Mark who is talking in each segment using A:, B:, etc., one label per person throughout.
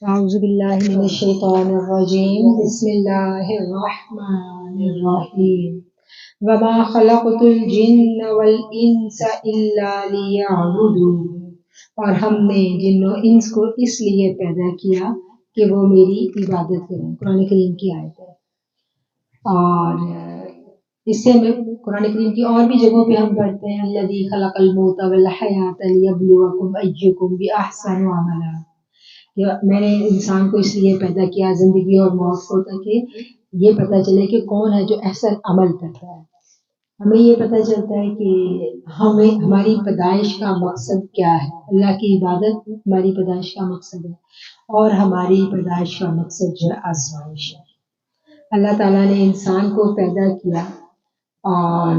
A: اعوذ باللہ من الشیطان الرجیم بسم اللہ الرحمن الرحیم وما خلقت الجن والانس الا لیعبدون، اور ہم نے جن و انس کو اس لیے پیدا کیا کہ وہ میری عبادت کریں۔ قرآن کریم کی آیت ہے، اور اس سے ہمیں قرآن کریم کی اور بھی جگہوں پہ ہم پڑھتے ہیں الذی خلق الموت والحیات لیبلوکم ایکم باحسن عملا، کہ میں نے انسان کو اس لیے پیدا کیا زندگی اور موت کو، تاکہ یہ پتہ چلے کہ کون ہے جو احسن عمل کرتا ہے۔ ہمیں یہ پتہ چلتا ہے کہ ہمیں ہماری پیدائش کا مقصد کیا ہے۔ اللہ کی عبادت ہماری پیدائش کا مقصد ہے، اور ہماری پیدائش کا مقصد جو ہے آزمائش ہے۔ اللہ تعالیٰ نے انسان کو پیدا کیا، اور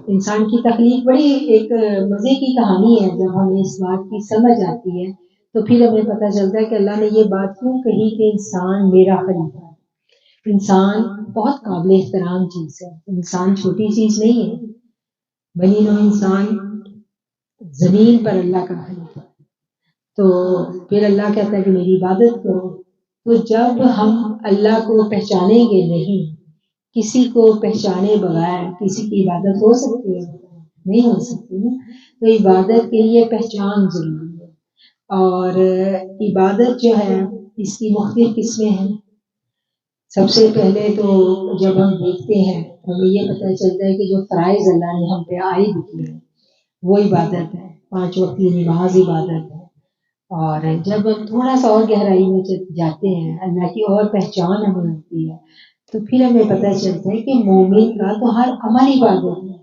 A: انسان کی تخلیق بڑی ایک مزے کی کہانی ہے۔ جب ہمیں اس بات کی سمجھ آتی ہے تو پھر ہمیں پتہ چلتا ہے کہ اللہ نے یہ بات کیوں کہی کہ انسان میرا خلیفہ ہے۔ انسان بہت قابل احترام چیز ہے، انسان چھوٹی چیز نہیں ہے۔ بنی نوع انسان زمین پر اللہ کا خلیفہ ہے، تو پھر اللہ کہتا ہے کہ میری عبادت کرو۔ تو جب ہم اللہ کو پہچانیں گے نہیں، کسی کو پہچانے بغیر کسی کی عبادت ہو سکتی ہے؟ نہیں ہو سکتی نا۔ تو عبادت کے لیے پہچان ضروری ہے، اور عبادت جو ہے اس کی مختلف قسمیں ہیں۔ سب سے پہلے تو جب ہم دیکھتے ہیں تو ہمیں یہ پتہ چلتا ہے کہ جو فرائض اللہ نے ہم پہ عائد کیے ہیں وہ عبادت ہے۔ 5 وقت کی نماز عبادت ہے، اور جب ہم تھوڑا سا اور گہرائی میں جاتے ہیں، اللہ کی اور پہچان ہمیں ہوتی ہے، تو پھر ہمیں پتہ چلتا ہے کہ مومن کا تو ہر عمل عبادت ہے۔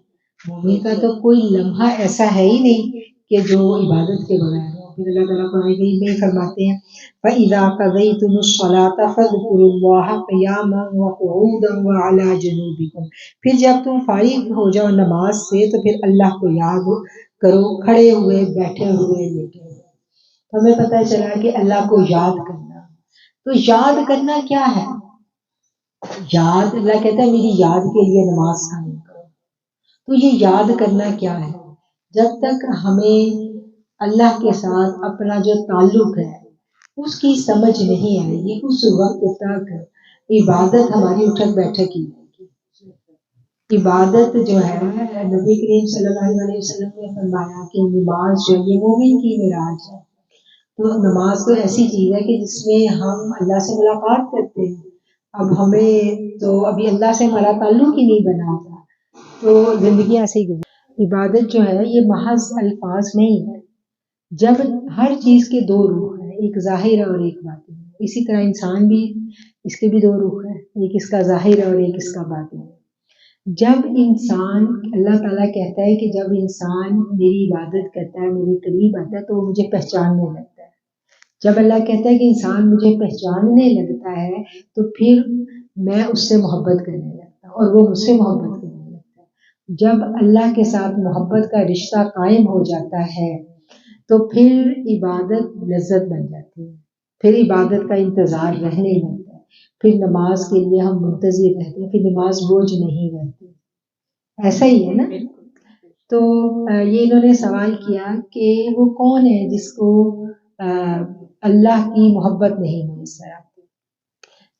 A: مومن کا تو کوئی لمحہ ایسا ہے ہی نہیں کہ جو عبادت کے بغیر ہو۔ پھر اللہ تعالیٰ قرآن کریم میں فرماتے ہیں فَإِذَا قَضَيْتُمُ الصَّلَاةَ فَاذْكُرُوا اللَّهَ قِيَامًا وَقُعُودًا وَعَلَىٰ جُنُوبِكُمْ، پھر جب تم فارغ ہو جاؤ نماز سے تو پھر اللہ کو یاد کرو، کھڑے ہوئے، بیٹھے ہوئے، لیٹے ہوئے۔ تو ہمیں پتہ چلا کہ اللہ کو یاد کرنا، تو یاد کرنا کیا ہے؟ یاد، اللہ کہتا ہے میری یاد کے لیے نماز قائم کرو۔ تو یہ یاد کرنا کیا ہے؟ جب تک ہمیں اللہ کے ساتھ اپنا جو تعلق ہے اس کی سمجھ نہیں آئے گی، اس وقت تک عبادت ہماری اٹھک بیٹھک ہی رہے گی۔ عبادت جو ہے نبی کریم صلی اللہ علیہ وسلم نے فرمایا کہ نماز جو یہ مومن کی معراج ہے۔ تو نماز تو ایسی چیز ہے کہ جس میں ہم اللہ سے ملاقات کرتے ہیں۔ اب ہمیں تو ابھی اللہ سے ہمارا تعلق ہی نہیں بنا تھا، تو زندگی ایسے ہی گزری۔ عبادت جو ہے یہ محض الفاظ نہیں ہے۔ جب ہر چیز کے 2 روح ہیں، ایک ظاہر ہے اور ایک باطن ہے، اسی طرح انسان بھی، اس کے بھی 2 روح ہیں، ایک اس کا ظاہر ہے اور ایک اس کا باطن ہے۔ جب انسان، اللہ تعالیٰ کہتا ہے کہ جب انسان میری عبادت کرتا ہے، میرے قریب آتا ہے تو وہ مجھے پہچاننے لگتا ہے۔ جب اللہ کہتا ہے کہ انسان مجھے پہچاننے لگتا ہے تو پھر میں اس سے محبت کرنے لگتا ہوں اور وہ مجھ سے محبت کرنے لگتا ہے۔ جب اللہ کے ساتھ محبت کا رشتہ قائم ہو جاتا ہے تو پھر عبادت لذت بن جاتی ہے، پھر عبادت کا انتظار رہنے لگتا ہے، پھر نماز کے لیے ہم منتظر رہتے ہیں، پھر نماز بوجھ نہیں رہتی۔ ایسا ہی ہے نا؟ تو یہ انہوں نے سوال کیا کہ وہ کون ہے جس کو اللہ کی محبت نہیں میسر آتی،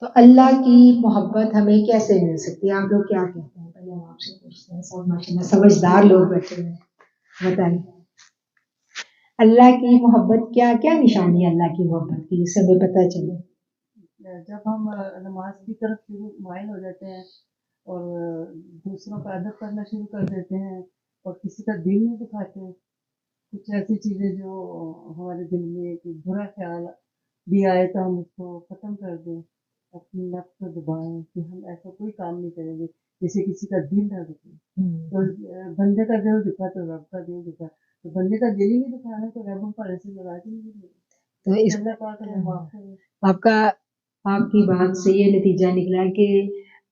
A: تو اللہ کی محبت ہمیں کیسے مل سکتی ہے؟ آپ لوگ کیا کہتے ہیں؟ پہلے ہم آپ سے پوچھتے ہیں، سب ماشاءاللہ سمجھدار لوگ بیٹھے ہیں، بتائیں اللہ کی محبت کیا کیا نشانی ہے اللہ کی محبت کی، جس سے ہمیں پتہ چلے؟
B: جب ہم نماز کی طرف مائل ہو جاتے ہیں اور دوسروں کا ادب کرنا شروع کر دیتے ہیں اور کسی کا دل نہیں دکھاتے ہیں، کچھ ایسی چیزیں جو ہمارے دل میں ایک برا خیال بھی آئے تو ہم اس کو ختم کر دیں، اپنی نفس کو دبائیں کہ ہم ایسا کوئی کام نہیں کریں گے جیسے کسی کا دل نہ دکھے۔ تو بندے کا دل دکھا تو رب کا دل دکھا، تو بندے کا دل ہی نہیں دکھانا تو رب ہم پر ایسے لگا کے نہیں دیں۔
A: تو اس
B: اللہ پاک ہمیں معاف کرے۔
A: آپ کی بات سے یہ نتیجہ نکلا کہ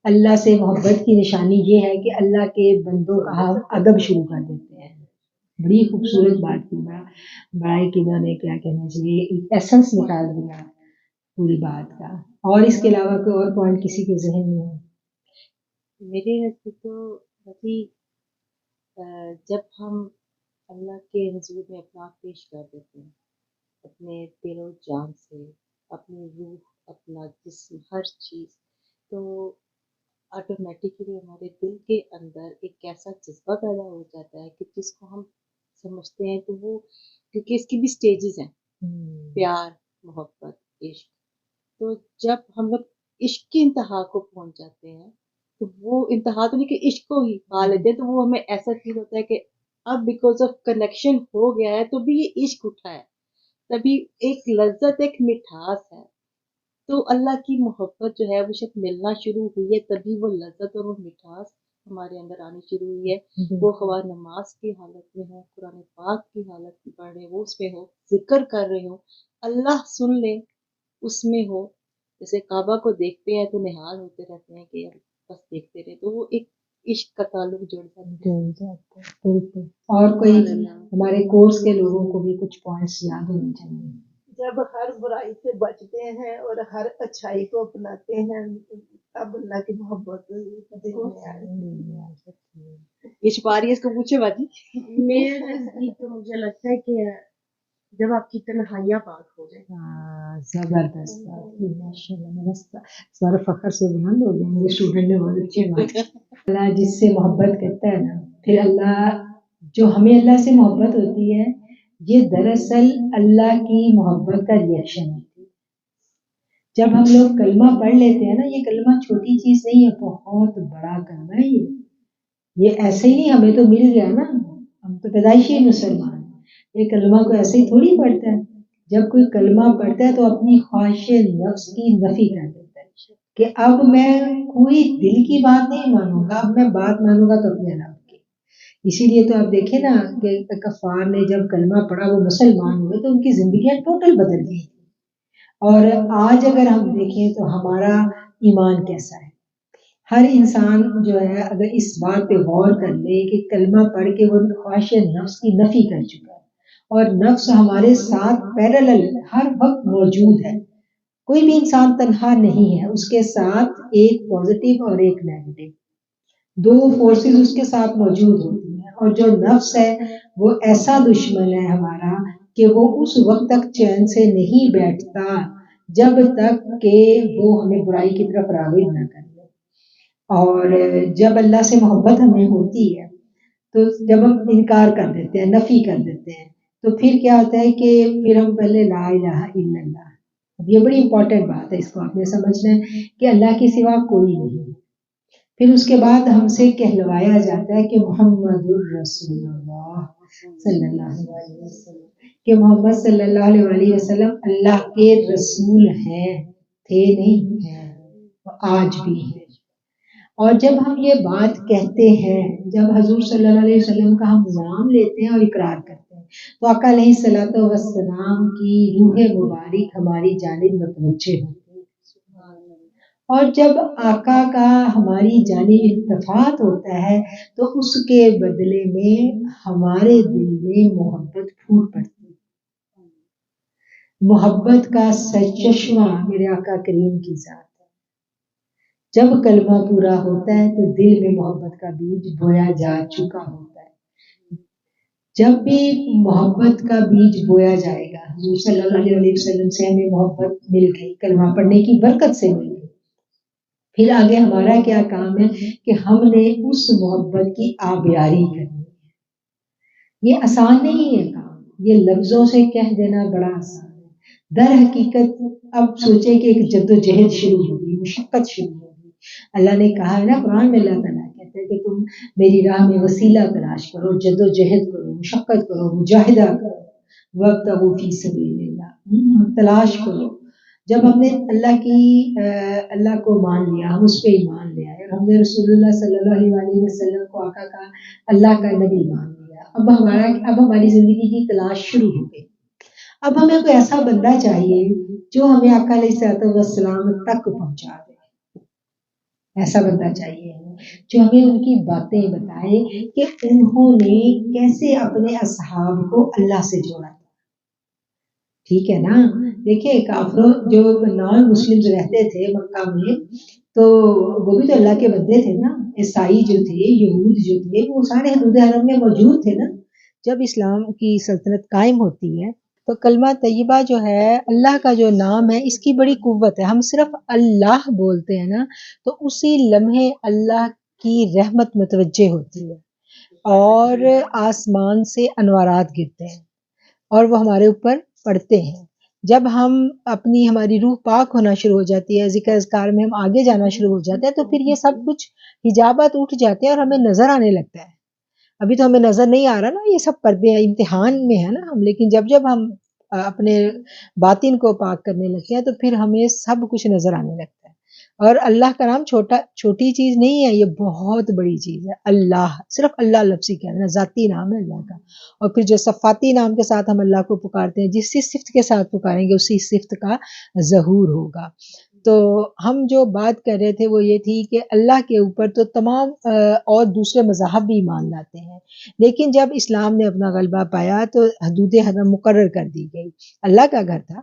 A: اللہ سے محبت کی نشانی یہ ہے کہ اللہ کے بندوں کا ہم ادب شروع کر دیتے ہیں۔ بڑی خوبصورت بات کی، بڑا کہ انہوں نے کیا کہنا چاہیے، ایک ایسنس نکال دیا پوری بات کا۔ اور اس کے علاوہ کوئی اور پوائنٹ کسی کے ذہن میں ہو؟
C: میرے نزدیک تو وہی جب ہم اللہ کے حضور میں اپنا پیش کر دیتے ہیں اپنے دل و جان سے، اپنی روح، اپنا جسم، ہر چیز، تو آٹومیٹکلی ہمارے دل کے اندر ایک ایسا جذبہ پیدا ہو جاتا ہے کہ جس کو ہم سمجھتے ہیں، تو وہ کیونکہ اس کی بھی سٹیجز ہیں، پیار، محبت، عشق. تو جب ہم لوگ عشق کی انتہا کو پہنچ جاتے ہیں تو وہ انتہا تو نہیں کہ عشق کو ہی پا لیتے ہیں، تو وہ ہمیں ایسا فیل ہوتا ہے کہ اب بیکاز آف کنیکشن ہو گیا ہے تو بھی یہ عشق اٹھا ہے، تبھی ایک لذت، ایک مٹھاس ہے. تو اللہ کی محبت جو ہے وہ شاید ملنا شروع ہوئی ہے، تبھی وہ لذت اور وہ مٹھاس ہمارے اندر آنی شروع ہوئی ہے. وہ خواہ نماز کی حالت میں ہو، قرآن پاک کی حالت میں پڑھ رہے ہو، اس میں ہو، ذکر کر رہے ہو، اللہ سن لے اس میں ہو. جیسے کعبہ کو دیکھتے ہیں تو نہال ہوتے رہتے ہیں کہ یار بس دیکھتے رہے، تو وہ ایک عشق کا تعلق جڑ جاتا ہے.
A: بالکل. اور کوئی ہمارے کورس کے لوگوں کو بھی کچھ پوائنٹس یاد ہونے چاہیے.
D: جب ہر برائی سے بچتے ہیں اور ہر اچھائی کو اپناتے ہیں تب اللہ کی محبت دل میں آئے.
C: یہ چھپا رہی ہے، اس کو پوچھے باجی.
E: میرے نزدیک تو مجھے لگتا ہے کہ جب آپ کی تنہائیاں پاک ہو جائیں.
A: زبردست بات، ماشاء اللہ، سارا فخر سے بلند ہو گیا. میرے اسٹوڈنٹ نے بہت اچھی بات. اللہ جس سے محبت کرتا ہے نا، پھر اللہ جو ہمیں اللہ سے محبت ہوتی ہے، یہ دراصل اللہ کی محبت کا ریئیکشن ہوتی ہے. جب ہم لوگ کلمہ پڑھ لیتے ہیں نا، یہ کلمہ چھوٹی چیز نہیں ہے، بہت بڑا کلمہ ہے. یہ ایسے ہی ہمیں تو مل گیا نا، ہم تو پیدائشی مسلمان ہیں. یہ کلمہ کو ایسے ہی تھوڑی پڑھتا ہے. جب کوئی کلمہ پڑھتا ہے تو اپنی خواہش نفس کی نفی کر دیتا ہے کہ اب میں کوئی دل کی بات نہیں مانوں گا، اب میں بات مانوں گا تو اپنے رب کی. اسی لیے تو آپ دیکھیں نا کہ کفار نے جب کلمہ پڑھا، وہ مسلمان ہوئے تو ان کی زندگیاں ٹوٹل بدل گئی. اور آج اگر ہم دیکھیں تو ہمارا ایمان کیسا ہے. ہر انسان جو ہے اگر اس بات پہ غور کر لے کہ کلمہ پڑھ کے وہ خواہش نفس کی نفی کر چکا ہے، اور نفس ہمارے ساتھ پیرالل ہر وقت موجود ہے. کوئی بھی انسان تنہا نہیں ہے، اس کے ساتھ ایک پازیٹیو اور ایک نیگیٹو، دو فورسز اس کے ساتھ موجود ہوتی ہیں. اور جو نفس ہے وہ ایسا دشمن ہے ہمارا کہ وہ اس وقت تک چین سے نہیں بیٹھتا جب تک کہ وہ ہمیں برائی کی طرف راغب نہ کر لے. اور جب اللہ سے محبت ہمیں ہوتی ہے تو جب ہم انکار کر دیتے ہیں، نفی کر دیتے ہیں، تو پھر کیا ہوتا ہے کہ پھر ہم پہلے لا الہ الا اللہ. اب یہ بڑی امپورٹنٹ بات ہے، اس کو آپ نے سمجھنا ہے کہ اللہ کے سوا کوئی نہیں. پھر اس کے بعد ہم سے کہلوایا جاتا ہے کہ محمد الرسول اللہ صلی اللہ علیہ وسلم، کہ محمد صلی اللہ علیہ وسلم اللہ کے رسول ہیں، تھے نہیں ہیں، آج بھی ہیں. اور جب ہم یہ بات کہتے ہیں، جب حضور صلی اللہ علیہ وسلم کا ہم نام لیتے ہیں اور اقرار کرتے ہیں، تو آقا علیہ الصلوۃ والسلام کی روح مبارک ہماری جانب متوجہ ہوتی ہے. اور جب آقا کا ہماری جانب التفات ہوتا ہے تو اس کے بدلے میں ہمارے دل میں محبت پھوٹ پڑتی ہے. محبت کا سرچشمہ میرے آقا کریم کی ذات ہے. جب کلمہ پورا ہوتا ہے تو دل میں محبت کا بیج بویا جا چکا ہوتا ہے. جب بھی محبت کا بیج بویا جائے گا، حضور صلی اللہ علیہ وسلم سے ہمیں محبت مل گئی، کلمہ پڑھنے کی برکت سے مل گئی. پھر آگے ہمارا کیا کام ہے کہ ہم نے اس محبت کی آبیاری کرنی ہے. یہ آسان نہیں ہے کام، یہ لفظوں سے کہہ دینا بڑا آسان ہے. در حقیقت اب سوچیں کہ ایک جد و جہد شروع ہوگی، مشقت شروع ہوگی. اللہ نے کہا ہے نا قرآن میں، اللہ تعالیٰ کہتے ہیں کہ تم میری راہ میں وسیلہ تلاش کرو، جد و جہد کرو، مشقت کرو، مجاہدہ کرو، وابتغوا فی سبیل اللہ، تلاش کرو. جب ہم نے اللہ کو مان لیا، ہم اس پہ ایمان لے آئے، اور ہم نے رسول اللہ صلی اللہ علیہ وسلم کو آقا کا، اللہ کا نبی مان لیا، اب ہماری زندگی کی تلاش شروع ہو گئی. اب ہمیں کوئی ایسا بندہ چاہیے جو ہمیں آقا علیہ السلام تک پہنچا دے. ایسا بندہ چاہیے جو ہمیں ان کی باتیں بتائے کہ انہوں نے کیسے اپنے اصحاب کو اللہ سے جوڑا. ٹھیک ہے نا؟ دیکھیں کافروں جو نان مسلم رہتے تھے مکہ میں، تو وہ بھی تو اللہ کے بندے تھے نا. عیسائی جو تھے، یہود جو تھے، وہ سارے حدود حرم میں موجود تھے نا. جب اسلام کی سلطنت قائم ہوتی ہے تو کلمہ طیبہ جو ہے اللہ کا جو نام ہے اس کی بڑی قوت ہے. ہم صرف اللہ بولتے ہیں نا تو اسی لمحے اللہ کی رحمت متوجہ ہوتی ہے اور آسمان سے انوارات گرتے ہیں اور وہ ہمارے اوپر پڑتے ہیں. جب ہم ہماری روح پاک ہونا شروع ہو جاتی ہے، ذکر اذکار میں ہم آگے جانا شروع ہو جاتے ہیں تو پھر یہ سب کچھ حجابات اٹھ جاتے ہیں اور ہمیں نظر آنے لگتا ہے. ابھی تو ہمیں نظر نہیں آ رہا نا، یہ سب پردے ہیں، امتحان میں ہے نا ہم، لیکن جب ہم اپنے باطن کو پاک کرنے لگتے ہیں تو پھر ہمیں سب کچھ نظر آنے لگتا ہے. اور اللہ کا نام چھوٹی چیز نہیں ہے، یہ بہت بڑی چیز ہے. اللہ صرف اللہ لفظ ہی کہنا، ذاتی نام ہے اللہ کا. اور پھر جو صفاتی نام کے ساتھ ہم اللہ کو پکارتے ہیں، جس صفت کے ساتھ پکاریں گے اسی صفت کا ظہور ہوگا. تو ہم جو بات کر رہے تھے وہ یہ تھی کہ اللہ کے اوپر تو تمام اور دوسرے مذاہب بھی ایمان لاتے ہیں، لیکن جب اسلام نے اپنا غلبہ پایا تو حدود حرم مقرر کر دی گئی. اللہ کا گھر تھا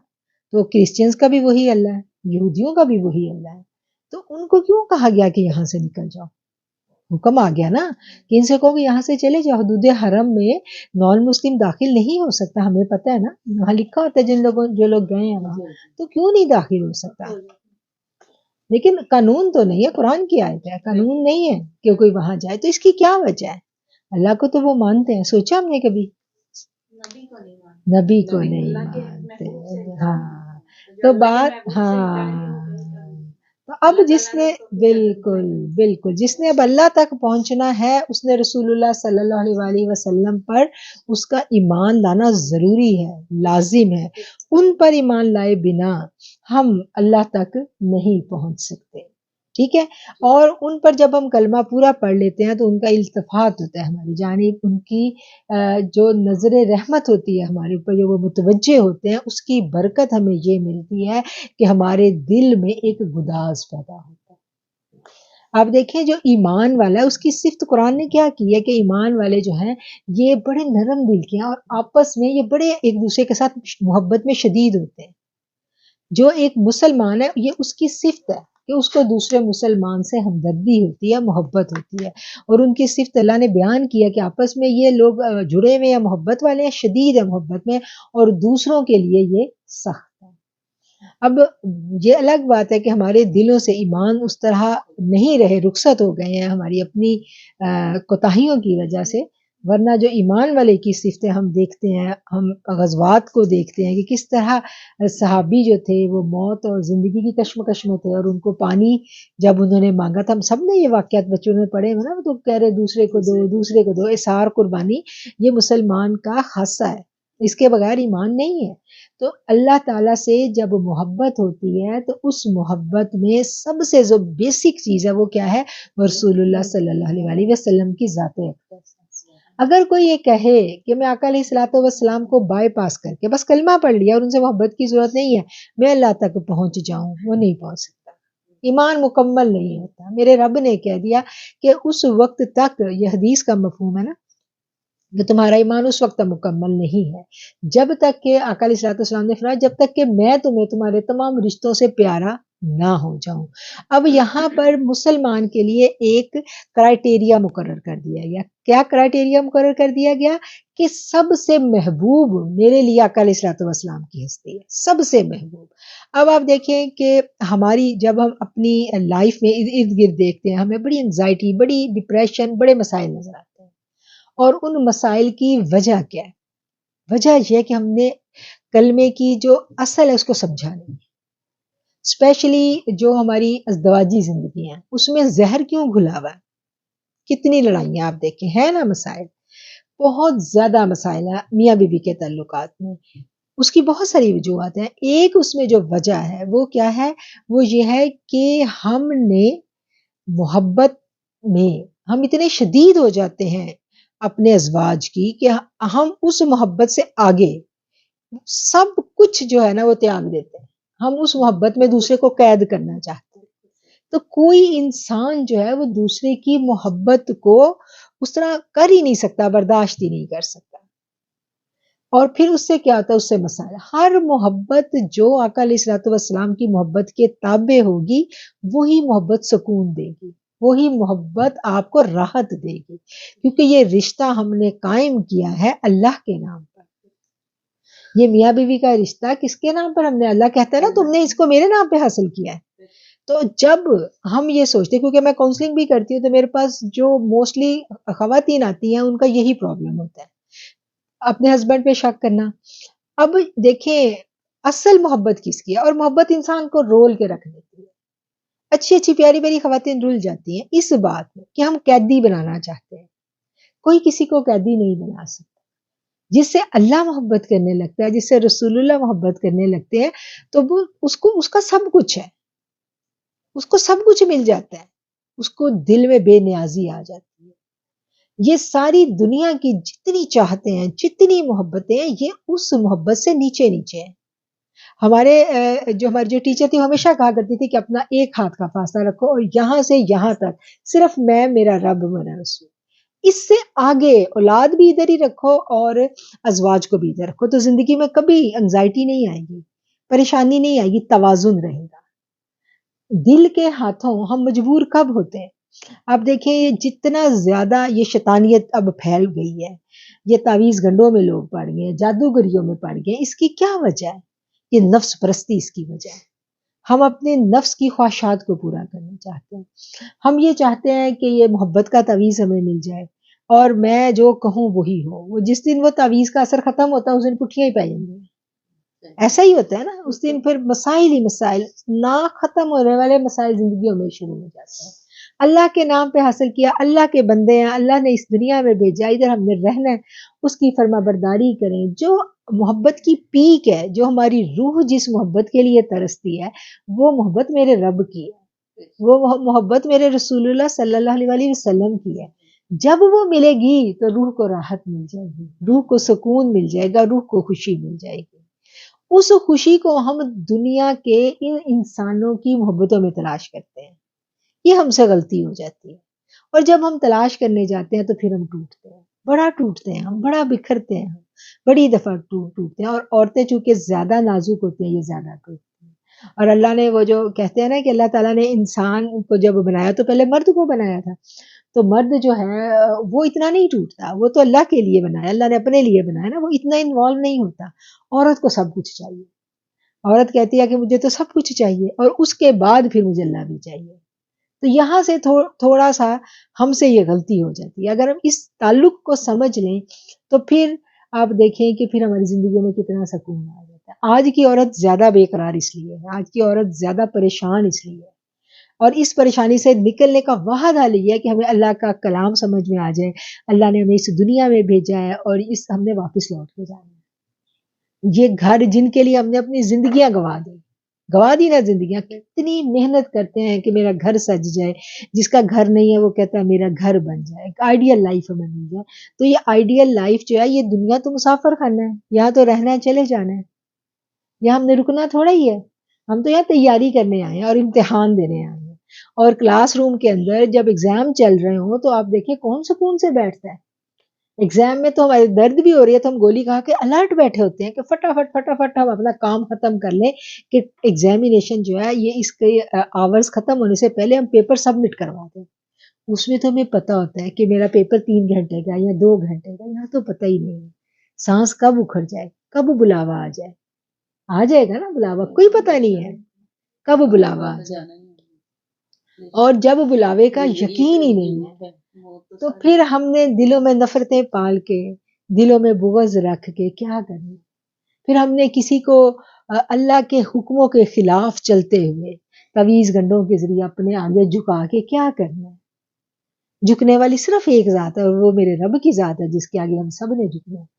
A: تو کرسچنز کا بھی وہی اللہ ہے، یہودیوں کا بھی وہی اللہ ہے، تو ان کو کیوں کہا گیا کہ یہاں سے نکل جاؤ؟ حکم آ گیا نا کہ ان سے کہو کہ یہاں سے چلے جاؤ. حدود حرم میں نان مسلم داخل نہیں ہو سکتا، ہمیں پتہ ہے نا، وہاں لکھا ہوتا ہے جو لوگ گئے ہیں وہاں، تو کیوں نہیں داخل ہو سکتا؟ لیکن قانون تو نہیں ہے، قرآن کی آیت ہے، قانون نہیں ہے کہ کوئی وہاں جائے. تو اس کی کیا وجہ ہے؟ اللہ کو تو وہ مانتے ہیں. سوچا ہم نے کبھی؟ نبی کو نہیں مانتے. ہاں تو بات، ہاں تو اب جس نے بالکل جس نے اب اللہ تک پہنچنا ہے اس نے رسول اللہ صلی اللہ علیہ وآلہ وسلم پر اس کا ایمان لانا ضروری ہے، لازم ہے. ان پر ایمان لائے بنا ہم اللہ تک نہیں پہنچ سکتے. ٹھیک ہے. اور ان پر جب ہم کلمہ پورا پڑھ لیتے ہیں تو ان کا التفات ہوتا ہے ہماری جانب، ان کی جو نظر رحمت ہوتی ہے ہمارے اوپر، جو وہ متوجہ ہوتے ہیں، اس کی برکت ہمیں یہ ملتی ہے کہ ہمارے دل میں ایک گداز پیدا ہوتا ہے. آپ دیکھیں جو ایمان والا ہے اس کی صفت قرآن نے کیا کی ہے کہ ایمان والے جو ہیں یہ بڑے نرم دل کے ہیں اور آپس میں یہ بڑے ایک دوسرے کے ساتھ محبت میں شدید ہوتے ہیں. جو ایک مسلمان ہے یہ اس کی صفت ہے کہ اس کو دوسرے مسلمان سے ہمدردی ہوتی ہے، محبت ہوتی ہے. اور ان کی صفت اللہ نے بیان کیا کہ آپس میں یہ لوگ جڑے ہوئے ہیں، محبت والے ہیں، شدید ہیں محبت میں، اور دوسروں کے لیے یہ سخت ہے. اب یہ الگ بات ہے کہ ہمارے دلوں سے ایمان اس طرح نہیں رہے، رخصت ہو گئے ہیں ہماری اپنی کوتاہیوں کی وجہ سے. ورنہ جو ایمان والے کی صفتیں ہم دیکھتے ہیں، ہم غزوات کو دیکھتے ہیں کہ کس طرح صحابی جو تھے وہ موت اور زندگی کی کشمکش میں تھے، اور ان کو پانی جب انہوں نے مانگا تھا، ہم سب نے یہ واقعات بچوں نے پڑھے ہیں نا، تو کہہ رہے دوسرے کو دو، اثار قربانی یہ مسلمان کا خاصہ ہے، اس کے بغیر ایمان نہیں ہے. تو اللہ تعالیٰ سے جب محبت ہوتی ہے تو اس محبت میں سب سے جو بیسک چیز ہے وہ کیا ہے؟ رسول اللہ صلی اللہ علیہ وسلم کی ذات اقدس. اگر کوئی یہ کہے کہ میں آقا علیہ الصلوۃ والسلام کو بائی پاس کر کے بس کلمہ پڑھ لیا اور ان سے محبت کی ضرورت نہیں ہے، میں اللہ تک پہنچ جاؤں، وہ نہیں پہنچ سکتا. ایمان مکمل نہیں ہوتا. میرے رب نے کہہ دیا کہ اس وقت تک، یہ حدیث کا مفہوم ہے نا، کہ تمہارا ایمان اس وقت مکمل نہیں ہے جب تک کہ آقا علیہ الصلوۃ والسلام نے فرمایا جب تک کہ میں تمہیں تمہارے تمام رشتوں سے پیارا نہ ہو جاؤں. اب یہاں پر مسلمان کے لیے ایک کرائٹیریا مقرر کر دیا گیا. کیا کرائٹیریا مقرر کر دیا گیا؟ کہ سب سے محبوب میرے لیے آقا علیہ الصلوۃ والسلام کی ہستی ہے، سب سے محبوب. اب آپ دیکھیں کہ ہماری جب ہم اپنی لائف میں ارد گرد دیکھتے ہیں ہمیں بڑی انگزائٹی، بڑی ڈپریشن، بڑے مسائل نظر آتے ہیں. اور ان مسائل کی وجہ کیا ہے؟ وجہ یہ ہے کہ ہم نے کلمے کی جو اصل ہے اس کو سمجھا نہیں. اسپیشلی جو ہماری ازدواجی زندگی ہیں اس میں زہر کیوں گھلا ہوا ہے؟ کتنی لڑائیاں آپ دیکھیں ہیں نا، مسائل بہت زیادہ مسائل ہیں میاں بیوی کے تعلقات میں. اس کی بہت ساری وجوہات ہیں. ایک اس میں جو وجہ ہے وہ کیا ہے؟ وہ یہ ہے کہ ہم نے محبت میں ہم اتنے شدید ہو جاتے ہیں اپنے ازواج کی کہ ہم اس محبت سے آگے سب کچھ جو ہے نا وہ تیاگ دیتے ہیں. ہم اس محبت میں دوسرے کو قید کرنا چاہتے ہیں. تو کوئی انسان جو ہے وہ دوسرے کی محبت کو اس طرح کر ہی نہیں سکتا، برداشت ہی نہیں کر سکتا. اور پھر اس سے کیا ہوتا ہے؟ اس سے مسائل. ہر محبت جو آقا علیہ الصلوۃ والسلام کی محبت کے تابع ہوگی وہی محبت سکون دے گی، وہی محبت آپ کو راحت دے گی، کیونکہ یہ رشتہ ہم نے قائم کیا ہے اللہ کے نام پر. یہ میاں بیوی کا رشتہ کس کے نام پر ہم نے، اللہ کہتا ہے نا تم نے اس کو میرے نام پہ حاصل کیا ہے. تو جب ہم یہ سوچتے ہیں، کیونکہ میں کاؤنسلنگ بھی کرتی ہوں تو میرے پاس جو موسٹلی خواتین آتی ہیں ان کا یہی پرابلم ہوتا ہے، اپنے ہسبینڈ پہ شک کرنا. اب دیکھیں اصل محبت کس کی ہے، اور محبت انسان کو رول کے رکھ دیتی ہے. اچھی اچھی پیاری پیاری خواتین رول جاتی ہیں اس بات میں کہ ہم قیدی بنانا چاہتے ہیں. کوئی کسی کو قیدی نہیں بنا سکتا. جس سے اللہ محبت کرنے لگتا ہے، جس سے رسول اللہ محبت کرنے لگتے ہیں، تو وہ اس کا سب کچھ ہے، اس کو سب کچھ مل جاتا ہے. اس کو دل میں بے نیازی آ جاتی ہے. یہ ساری دنیا کی جتنی چاہتے ہیں، جتنی محبتیں ہیں، یہ اس محبت سے نیچے نیچے ہیں. ہماری جو ٹیچر تھی ہمیشہ کہا کرتی تھی کہ اپنا ایک ہاتھ کا فاصلہ رکھو اور یہاں سے یہاں تک صرف میں، میرا رب، میرا رسول. اس سے آگے اولاد بھی ادھر ہی رکھو اور ازواج کو بھی ادھر رکھو، تو زندگی میں کبھی انزائٹی نہیں آئے گی، پریشانی نہیں آئے گی، توازن رہے گا. دل کے ہاتھوں ہم مجبور کب ہوتے ہیں؟ آپ دیکھیں یہ جتنا زیادہ یہ شیطانیت اب پھیل گئی ہے، یہ تعویذ گنڈوں میں لوگ پڑ گئے ہیں، جادوگریوں میں پڑ گئے ہیں، اس کی کیا وجہ ہے؟ یہ نفس پرستی اس کی وجہ ہے. ہم اپنے نفس کی خواہشات کو پورا کرنا چاہتے ہیں. ہم یہ چاہتے ہیں کہ یہ محبت کا تعویذ ہمیں مل جائے اور میں جو کہوں وہی ہو. وہ جس دن وہ تعویذ کا اثر ختم ہوتا ہے اس دن پٹھیاں ہی پہ جائیں گی. ایسا ہی ہوتا ہے نا، اس دن پھر مسائل ہی مسائل، نہ ختم ہونے والے مسائل زندگیوں میں شروع ہو جاتے ہیں. اللہ کے نام پہ حاصل کیا، اللہ کے بندے ہیں، اللہ نے اس دنیا میں بھیجا، ادھر ہم نے رہنا ہے، اس کی فرما برداری کریں. جو محبت کی پیک ہے، جو ہماری روح جس محبت کے لیے ترستی ہے، وہ محبت میرے رب کی ہے، وہ محبت میرے رسول اللہ صلی اللہ علیہ وسلم کی ہے. جب وہ ملے گی تو روح کو راحت مل جائے گی، روح کو سکون مل جائے گا، روح کو خوشی مل جائے گی. اس خوشی کو ہم دنیا کے ان انسانوں کی محبتوں میں تلاش کرتے ہیں. یہ ہم سے غلطی ہو جاتی ہے. اور جب ہم تلاش کرنے جاتے ہیں تو پھر ہم ٹوٹتے ہیں، بڑا ٹوٹتے ہیں، ہم بڑا بکھرتے ہیں، ہم بڑی دفعہ ٹوٹتے ہیں. اور عورتیں چونکہ زیادہ نازک ہوتی ہیں، یہ زیادہ ٹوٹتی ہیں. اور اللہ نے وہ جو کہتے ہیں نا کہ اللہ تعالیٰ نے انسان کو جب بنایا تو پہلے مرد کو بنایا تھا، تو مرد جو ہے وہ اتنا نہیں ٹوٹتا، وہ تو اللہ کے لیے بنایا، اللہ نے اپنے لیے بنایا نا، وہ اتنا انوالو نہیں ہوتا. عورت کو سب کچھ چاہیے، عورت کہتی ہے کہ مجھے تو سب کچھ چاہیے اور اس کے بعد پھر مجھے اللہ بھی چاہیے. تو یہاں سے تھوڑا سا ہم سے یہ غلطی ہو جاتی ہے. اگر ہم اس تعلق کو سمجھ لیں تو پھر آپ دیکھیں کہ پھر ہماری زندگیوں میں کتنا سکون آ جاتا ہے. آج کی عورت زیادہ بے قرار اس لیے ہے، آج کی عورت زیادہ پریشان اس لیے ہے، اور اس پریشانی سے نکلنے کا واحد حل یہ ہے کہ ہمیں اللہ کا کلام سمجھ میں آ جائے. اللہ نے ہمیں اس دنیا میں بھیجا ہے اور ہم نے واپس لوٹ کے جانا ہے. یہ گھر جن کے لیے ہم نے اپنی زندگیاں گوا دی نا، زندگیاں کتنی محنت کرتے ہیں کہ میرا گھر سج جائے. جس کا گھر نہیں ہے وہ کہتا ہے میرا گھر بن جائے، ایک آئیڈیل لائف ہمیں مل جائے. تو یہ آئیڈیل لائف جو ہے، یہ دنیا تو مسافر خانہ ہے، یہاں تو رہنا ہے، چلے جانا ہے، یہاں ہم نے رکنا تھوڑا ہی ہے. ہم تو یہاں تیاری کرنے آئے ہیں اور امتحان دینے آئے ہیں. اور کلاس روم کے اندر جب ایگزام چل رہے ہوں تو آپ دیکھیں کون سکون سے بیٹھتا ہے. ایگزام میں تو ہمارے درد بھی ہو رہی ہے تو ہم گولی کھا کے الرٹ بیٹھے ہوتے ہیں کہ فٹافٹ ہم اپنا کام ختم کر لیں کہ ایگزامینیشن جو ہے یہ اس کے آورز ختم ہونے سے پہلے ہم پیپر سبمٹ کروا دیں. اس میں تو ہمیں پتہ ہوتا ہے کہ میرا پیپر 3 گھنٹے کا یا 2 گھنٹے کا، یہاں تو پتہ ہی نہیں ہے. سانس کب اکھڑ جائے، کب بلاوا آ جائے گا نا، بلاوا کوئی پتہ نہیں ہے کب بلاوا آ جائے. اور جب بلاوے کا یقین ہی نہیں ہے تو پھر ہم نے دلوں میں نفرتیں پال کے، دلوں میں بغض رکھ کے کیا کرنا. پھر ہم نے کسی کو اللہ کے حکموں کے خلاف چلتے ہوئے تعویذ گنڈوں کے ذریعے اپنے آگے جھکا کے کیا کرنا ہے. جھکنے والی صرف ایک ذات ہے اور وہ میرے رب کی ذات ہے جس کے آگے ہم سب نے جھکنا ہے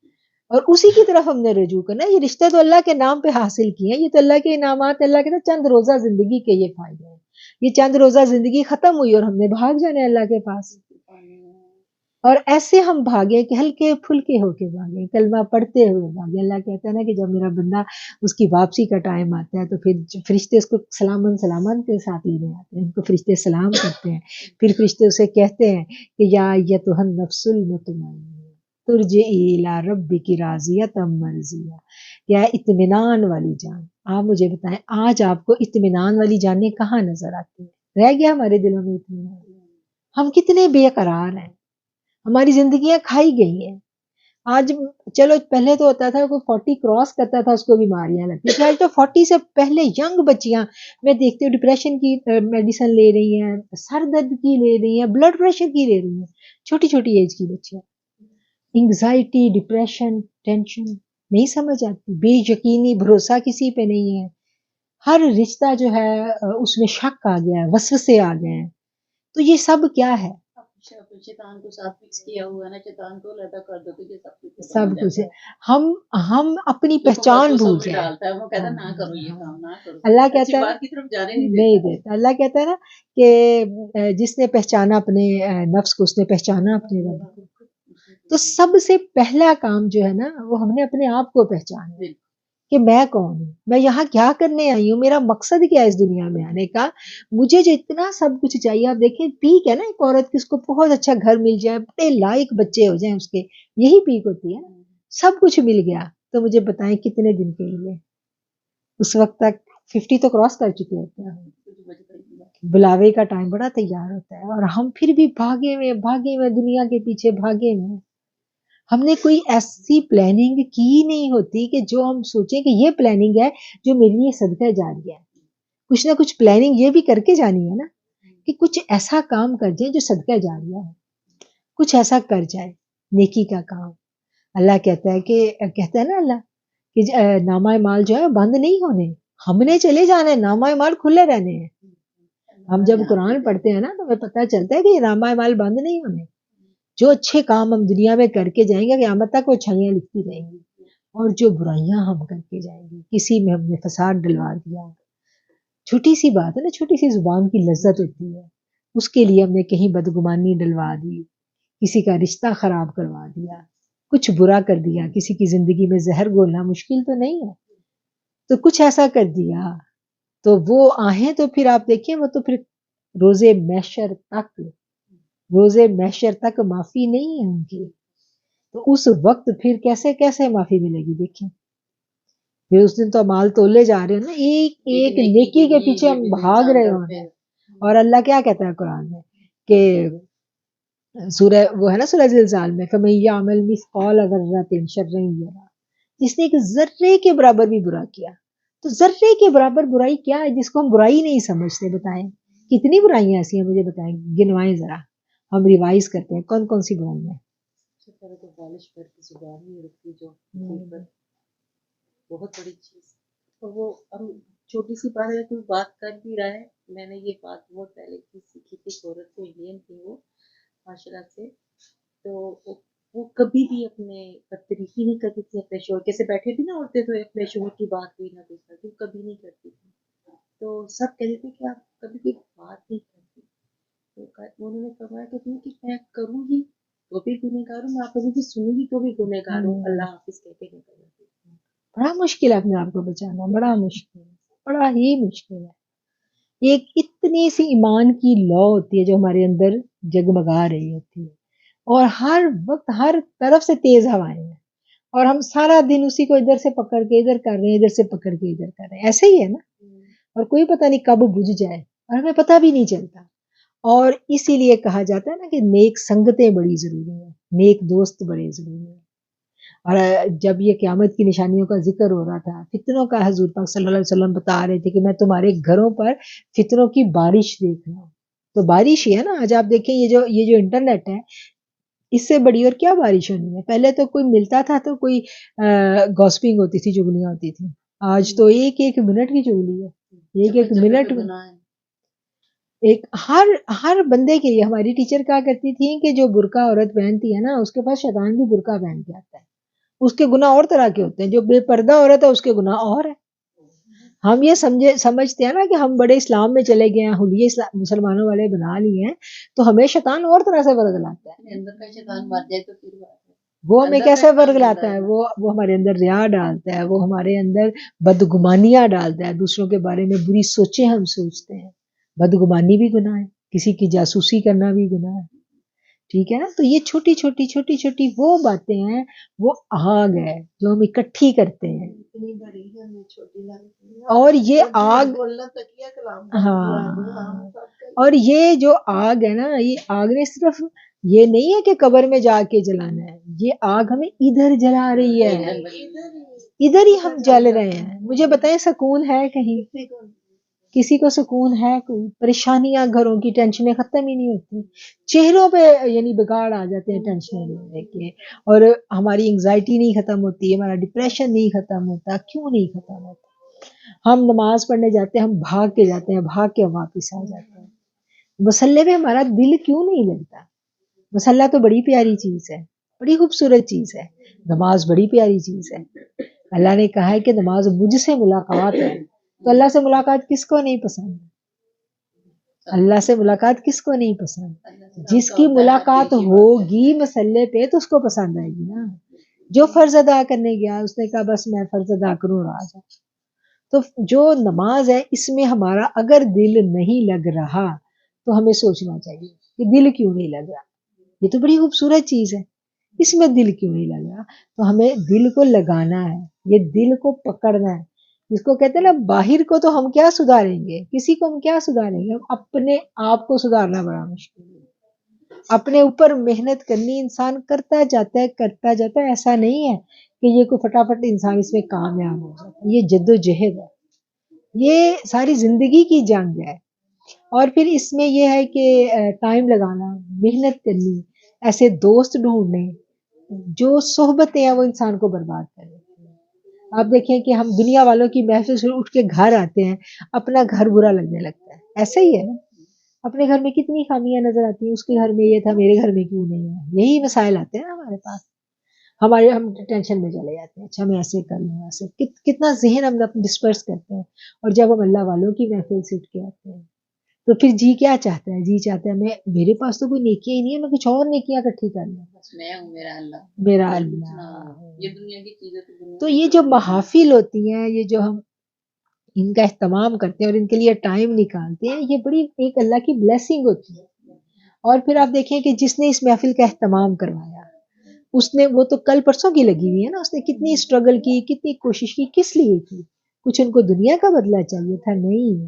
A: اور اسی کی طرف ہم نے رجوع کرنا ہے. یہ رشتے تو اللہ کے نام پہ حاصل کیے ہیں، یہ تو اللہ کے انعامات، اللہ کے چند روزہ زندگی کے یہ فائدے ہیں. یہ چند روزہ زندگی ختم ہوئی اور ہم نے بھاگ جانا ہے اللہ کے پاس. اور ایسے ہم بھاگے کہ ہلکے پھلکے ہو کے بھاگے، کلمہ پڑھتے ہوئے بھاگے. اللہ کہتا ہے نا کہ جب میرا بندہ اس کی واپسی کا ٹائم آتا ہے تو پھر فرشتے اس کو سلامت کے ساتھ لینے آتے ہیں، ان کو فرشتے سلام کرتے ہیں. پھر فرشتے اسے کہتے ہیں کہ یا ایتھا النفس المطمئنہ ترجعی الی ربک راضیۃ مرضیہ. یا اطمینان والی جان، آپ مجھے بتائیں آج آپ کو اطمینان والی جانیں کہاں نظر آتی ہیں؟ رہ گیا ہمارے دلوں میں اطمینان؟ ہم کتنے بے قرار ہیں، ہماری زندگیاں کھائی گئی ہیں. آج چلو پہلے تو ہوتا تھا کوئی 40 کراس کرتا تھا اس کو بیماریاں لگتی تھیں، آج تو 40 سے پہلے ینگ بچیاں میں دیکھتی ہوں ڈپریشن کی میڈیسن لے رہی ہیں، سر درد کی لے رہی ہیں، بلڈ پریشر کی لے رہی ہیں، چھوٹی چھوٹی ایج کی بچیاں. انگزائٹی، ڈپریشن، ٹینشن نہیں سمجھ آتی، بے یقینی، بھروسہ کسی پہ نہیں ہے، ہر رشتہ جو ہے اس میں شک آ گیا ہے، وسوسے آ گئے ہیں. تو یہ سب کیا ہے؟
B: شیطان کو ساتھ مکس کیا ہوا ہے نا، شیطان کو علیحدہ کر دو تو یہ سب کچھ
A: سب کچھ ہے. ہم اپنی پہچان بھول جائیں.
B: ڈالتا ہے، وہ کہتا ہے نہ کرو یہ کام، نہ کرو.
A: اللہ کہتا
B: اچھی
A: ہے
B: بات کی طرف جانے
A: نہیں دیتا. اللہ کہتا ہے نا کہ جس نے پہچانا اپنے نفس کو اس نے پہچانا اپنے رب کو. تو سب سے پہلا کام جو ہے نا وہ ہم نے اپنے آپ کو پہچانا کہ میں کون ہوں، میں یہاں کیا کرنے آئی ہوں، میرا مقصد کیا ہے اس دنیا میں آنے کا. مجھے جو اتنا سب کچھ چاہیے، آپ دیکھیں پیک ہے نا ایک عورت کی، اس کو بہت اچھا گھر مل جائے، بڑے لائق بچے ہو جائیں اس کے، یہی پیک ہوتی ہے. سب کچھ مل گیا تو مجھے بتائیں کتنے دن کے لیے؟ اس وقت تک 50 تو کراس کر چکے ہوتے ہیں، بلاوے کا ٹائم بڑا تیار ہوتا ہے، اور ہم پھر بھی بھاگے میں دنیا کے پیچھے بھاگے میں. ہم نے کوئی ایسی پلاننگ کی نہیں ہوتی کہ جو ہم سوچیں کہ یہ پلاننگ ہے جو میرے لیے صدقہ جاریہ ہے. کچھ نہ کچھ پلاننگ یہ بھی کر کے جانی ہے نا کہ کچھ ایسا کام کر جائے جو صدقہ جاریہ ہے، کچھ ایسا کر جائے نیکی کا کام. اللہ کہتا ہے نا اللہ کہ نامہ مال جو ہے بند نہیں ہونے، ہم نے چلے جانا ہے، نامہ مال کھلے رہنے ہیں. ہم جب قرآن پڑھتے ہیں نا تو ہمیں پتہ چلتا ہے کہ یہ نامہ مال بند نہیں ہونے. جو اچھے کام ہم دنیا میں کر کے جائیں گے قیامت تک وہ اچھائیاں لکھتی رہیں گی، اور جو برائیاں ہم کر کے جائیں گے، کسی میں ہم نے فساد ڈلوا دیا، چھوٹی سی بات ہے نا، چھوٹی سی زبان کی لذت ہوتی ہے، اس کے لیے ہم نے کہیں بدگمانی ڈلوا دی، کسی کا رشتہ خراب کروا دیا، کچھ برا کر دیا، کسی کی زندگی میں زہر گھولنا مشکل تو نہیں ہے، تو کچھ ایسا کر دیا تو وہ آہیں تو پھر آپ دیکھیں وہ تو پھر روزے محشر تک معافی نہیں ہے ان کی. تو اس وقت پھر کیسے معافی ملے گی؟ دیکھیں پھر اس دن تو مال تولے جا رہے ہیں نا، ایک ایک نیکی کے پیچھے ہم بھاگ رہے ہیں. اور اللہ کیا کہتا ہے قرآن میں کہ سورہ وہ ہے نا سورہ زلزال میں، فَمَن يَعْمَلْ مِثْقَالَ ذَرَّةٍ شَرًّا يَرَهُ، جس نے ایک ذرے کے برابر بھی برا کیا. تو ذرے کے برابر برائی کیا ہے جس کو ہم برائی نہیں سمجھتے؟ بتائیں کتنی برائیاں ایسی ہیں، مجھے بتائیں، گنوائیں ذرا، ہم ریوائز کرتے ہیں کون کون سی برائیاں ہیں.
C: بالش پر کی زبان نہیں رکھتی جو بہت بڑی چیز. تو وہ ہم چھوٹی سی بات ہے، کوئی بات کر بھی رہا ہے. میں نے یہ بات بہت پہلے کی سیکھی تھی، ایک عورت کو انڈین تھی وہ معاشرہ سے، تو وہ کبھی بھی اپنے بدتریقی نہیں کرتی تھی اپنے شوہر کے. سے بیٹھے تھی نا عورتیں تو اپنے شوہر کی بات بھی نہ کرتی، کبھی نہیں کرتی تھی. تو سب کہتے تھے کہ آپ کبھی کوئی بات نہیں کرتی. تو انہوں نے فرمایا کہ میں کروں گی تو بھی گنہگار ہوں، میں کبھی بھی سنوں گی تو بھی گنہگار ہوں. اللہ حافظ کہہ کے نکل جاتی.
A: بڑا مشکل ہے اپنے آپ کو بچانا، بڑا مشکل ہے، بڑا ہی مشکل ہے. ایک اتنی سی ایمان کی لو ہوتی ہے جو ہمارے اندر جگمگا رہی ہوتی ہے، اور ہر وقت ہر طرف سے تیز ہوائیں ہیں، اور ہم سارا دن اسی کو ادھر سے پکڑ کے ادھر کر رہے ہیں، ادھر سے پکڑ کے ادھر کر رہے ہیں. ایسے ہی ہے نا، اور کوئی پتہ نہیں کب بجھ جائے اور ہمیں پتہ بھی نہیں چلتا. اور اسی لیے کہا جاتا ہے نا کہ نیک سنگتیں بڑی ضروری ہیں، نیک دوست بڑے ضروری ہیں. اور جب یہ قیامت کی نشانیوں کا ذکر ہو رہا تھا، فتنوں کا، حضور پاک صلی اللہ علیہ وسلم بتا رہے تھے کہ میں تمہارے گھروں پر فتنوں کی بارش دیکھ رہا ہوں. تو بارش ہی ہے نا. آج آپ دیکھیں یہ جو انٹرنیٹ ہے، اس سے بڑی اور کیا بارش ہونی ہے. پہلے تو کوئی ملتا تھا تو کوئی گوسپنگ ہوتی تھی، چگلیاں ہوتی تھی. آج تو ایک ایک منٹ کی چگلی ہے، ایک منٹ ایک ہر بندے کے لیے. ہماری ٹیچر کہا کرتی تھی کہ جو برقع عورت پہنتی ہے نا اس کے پاس شیطان بھی برقع پہن کے آتا ہے. اس کے گناہ اور طرح کے ہوتے ہیں. جو بے پردہ عورت ہے اس کے گناہ اور ہے. ہم یہ سمجھتے ہیں نا کہ ہم بڑے اسلام میں چلے گئے ہیں، حلیے مسلمانوں والے بنا لیے ہیں، تو ہمیں شیطان اور طرح سے ورگ لاتا ہے.
B: اندر کا شیطان مر جائے تو پھر
A: وہ ہمیں کیسے ورگ لاتا ہے؟ وہ ہمارے اندر ریا ڈالتا ہے، وہ ہمارے اندر بدگمانیاں ڈالتا ہے، دوسروں کے بارے میں بری سوچیں ہم سوچتے ہیں. بدگمانی بھی گناہ ہے، کسی کی جاسوسی کرنا بھی گناہ ہے. ٹھیک ہے نا. تو یہ چھوٹی چھوٹی وہ باتیں ہیں، وہ آگ ہے جو ہم اکٹھی کرتے ہیں. اور یہ آگ، ہاں، اور یہ جو آگ ہے نا، یہ آگ نے صرف یہ نہیں ہے کہ قبر میں جا کے جلانا ہے. یہ آگ ہمیں ادھر جلا رہی ہے، ادھر ہی ہم جل رہے ہیں. مجھے بتائیں سکون ہے کہیں؟ کسی کو سکون ہے؟ کوئی پریشانیاں گھروں کی، ٹینشنیں ختم ہی نہیں ہوتی، چہروں پہ یعنی بگاڑ آ جاتے ہیں ٹینشنیں لے کے، اور ہماری انگزائٹی نہیں ختم ہوتی، ہمارا ڈپریشن نہیں ختم ہوتا. کیوں نہیں ختم ہوتا؟ ہم نماز پڑھنے جاتے ہیں، ہم بھاگ کے جاتے ہیں، بھاگ کے واپس آ جاتے ہیں. مصلے پہ ہمارا دل کیوں نہیں لگتا؟ مصلہ تو بڑی پیاری چیز ہے، بڑی خوبصورت چیز ہے، نماز بڑی پیاری چیز ہے. اللہ نے کہا ہے کہ نماز مجھ سے ملاقات ہے، تو اللہ سے ملاقات کس کو نہیں پسند؟ اللہ سے ملاقات کس کو نہیں پسند؟ جس کی ملاقات ہوگی مصلے پہ تو اس کو پسند آئے گی نا. جو فرض ادا کرنے گیا اس نے کہا بس میں فرض ادا کروں اور آ جاؤں. تو جو نماز ہے اس میں ہمارا اگر دل نہیں لگ رہا تو ہمیں سوچنا چاہیے کہ دل کیوں نہیں لگ رہا. یہ تو بڑی خوبصورت چیز ہے، اس میں دل کیوں نہیں لگ رہا؟ تو ہمیں دل کو لگانا ہے، یہ دل کو پکڑنا ہے. جس کو کہتے ہیں نا باہر کو تو ہم کیا سدھاریں گے، کسی کو ہم کیا سدھاریں گے، ہم اپنے آپ کو سدھارنا بڑا مشکل ہے. اپنے اوپر محنت کرنی، انسان کرتا جاتا ہے. ایسا نہیں ہے کہ یہ کوئی فٹافٹ انسان اس میں کامیاب ہو جاتا ہے. یہ جد و جہد ہے، یہ ساری زندگی کی جنگ ہے. اور پھر اس میں یہ ہے کہ ٹائم لگانا، محنت کرنی، ایسے دوست ڈھونڈنے جو صحبتیں ہیں وہ انسان کو برباد کر دیتی ہیں. آپ دیکھیں کہ ہم دنیا والوں کی محفل سے اٹھ کے گھر آتے ہیں، اپنا گھر برا لگنے لگتا ہے. ایسا ہی ہے نا، اپنے گھر میں کتنی خامیاں نظر آتی ہیں، اس کے گھر میں یہ تھا میرے گھر میں کیوں نہیں ہے. یہی مسائل آتے ہیں نا ہمارے پاس، ہم ٹینشن میں چلے جاتے ہیں. اچھا میں ایسے کر لوں، ایسے کتنا ذہن ہم ڈسپرس کرتے ہیں. اور جب ہم اللہ والوں کی محفل سے اٹھ کے آتے ہیں تو پھر جی کیا چاہتا ہے؟ جی چاہتا ہے میرے پاس تو کوئی نیکیاں ہی نہیں ہے، میں کچھ اور نیکیاں اکٹھی کر لوں.
C: بس میں ہوں، میرا اللہ،
A: میرا
C: اور کچھ
A: اللہ.
C: نہ ہو. یہ دنیا کی چیزیں تو دنیا
A: تو
C: کی
A: یہ جو محافل ہوتی ہیں، یہ جو ہم ان کا اہتمام کرتے ہیں اور ان کے لیے ٹائم نکالتے ہیں، یہ بڑی ایک اللہ کی بلیسنگ ہوتی ہے. اور پھر آپ دیکھیں کہ جس نے اس محفل کا اہتمام کروایا اس نے، وہ تو کل پرسوں کی لگی ہوئی ہے نا، اس نے کتنی اسٹرگل کی، کتنی کوشش کی، کس لیے کی؟ کچھ ان کو دنیا کا بدلہ چاہیے تھا؟ نہیں.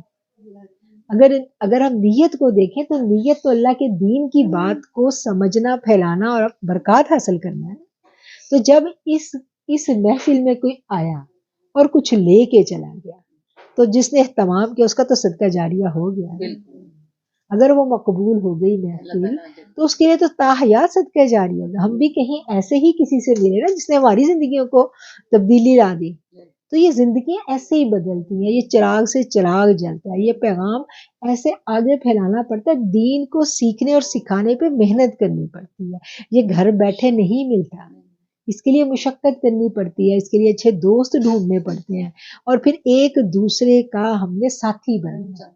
A: اگر ہم نیت کو دیکھیں تو نیت تو اللہ کے دین کی بات کو سمجھنا، پھیلانا اور برکات حاصل کرنا ہے. تو جب اس محفل میں کوئی آیا اور کچھ لے کے چلا گیا تو جس نے اہتمام کیا اس کا تو صدقہ جاریہ ہو گیا. اگر وہ مقبول ہو گئی محفل تو اس کے لیے تو تاحیات صدقہ جاری ہوگا. ہم بھی کہیں ایسے ہی کسی سے ملے نا جس نے ہماری زندگیوں کو تبدیلی لا دی. تو یہ زندگیاں ایسے ہی بدلتی ہیں، یہ چراغ سے چراغ جلتا ہے. یہ پیغام ایسے آگے پھیلانا پڑتا ہے. دین کو سیکھنے اور سکھانے پہ محنت کرنی پڑتی ہے. یہ گھر بیٹھے نہیں ملتا، اس کے لیے مشقت کرنی پڑتی ہے، اس کے لیے اچھے دوست ڈھونڈنے پڑتے ہیں، اور پھر ایک دوسرے کا ہم نے ساتھی بننا.